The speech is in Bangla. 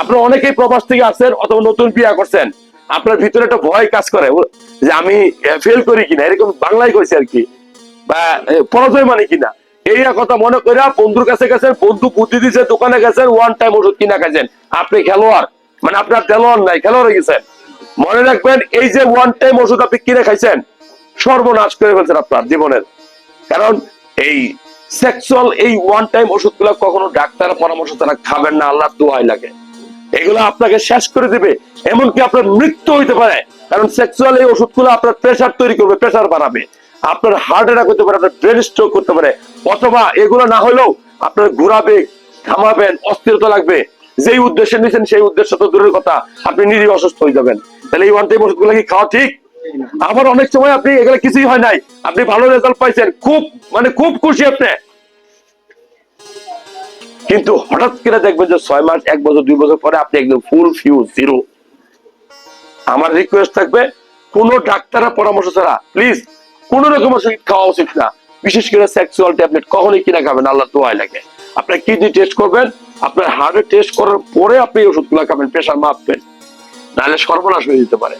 আপনারা অনেকেই প্রবাস থেকে আসছেন অথবা নতুন বিয়ে করছেন, আপনার ভিতরে একটা ভয় কাজ করে যে আমি ফেল করি কিনা, এরকম বাংলায় কইছে আর কি, বা পরাজয় মানে কিনা, এই কথা মনে করে বন্ধুর কাছে গেছেন, বন্ধু বুদ্ধি দিচ্ছে, দোকানে গেছেন, ওয়ান টাইম ওষুধ কিনা খাইছেন, আপনি খেলোয়াড়, মানে আপনার খেলোয়াড় নাই, খেলোয়াড় হয়ে গেছেন। মনে রাখবেন এই যে ওয়ান টাইম ওষুধ আপনি কিনে খাইছেন, সর্বনাশ করে ফেলছেন আপনার জীবনের। কারণ এই সেক্সুয়াল এই ওয়ান টাইম ওষুধগুলো কখনো ডাক্তার পরামর্শ ছাড়া খাবেন না, আল্লাহ দোহাই লাগে। এগুলো আপনাকে শেষ করে দিবে, এমনকি আপনার মৃত্যু হইতে পারে। কারণ সেক্সুয়াল এই ওষুধগুলো আপনার প্রেসার তৈরি করবে, প্রেসার বাড়াবে, আপনার হার্ট অ্যাটাক হতে পারে, আপনার ব্রেন স্ট্রোক করতে পারে, অথবা এগুলো না হলেও আপনার ঘোরাবে, ঘামাবেন, অস্থিরতা লাগবে। যেই উদ্দেশ্যে নিয়েছেন সেই উদ্দেশ্য তো দূরের কথা, আপনি নিজেই অসুস্থ হয়ে যাবেন। তাহলে এই ওয়ান টাইম ওষুধগুলো কি খাওয়া ঠিক? আবার অনেক সময় আপনি এগুলো কিছুই হয় নাই, আপনি ভালো রেজাল্ট পাইছেন, খুব মানে খুব খুশি আপনি, কিন্তু হঠাৎ করে দেখবেন যে 6 মাস, 1 বছর, 2 বছর পরে আপনি একদম ফুল ফিউজ জিরো। আমার রিকোয়েস্ট থাকবে, কোন ডাক্তারের পরামর্শ ছাড়া প্লিজ কোন রকম ওষুধ খাওয়া উচিত না। বিশেষ করে সেক্সুয়াল ট্যাবলেট কখনোই কিনা খাবেন, আল্লাহ দোহাই লাগে। আপনার কিডনি টেস্ট করবেন, আপনার হার্টের টেস্ট করার পরে আপনি ওষুধগুলো খাবেন, প্রেশার মাপবেন, নাহলে সর্বনাশ হয়ে যেতে পারে।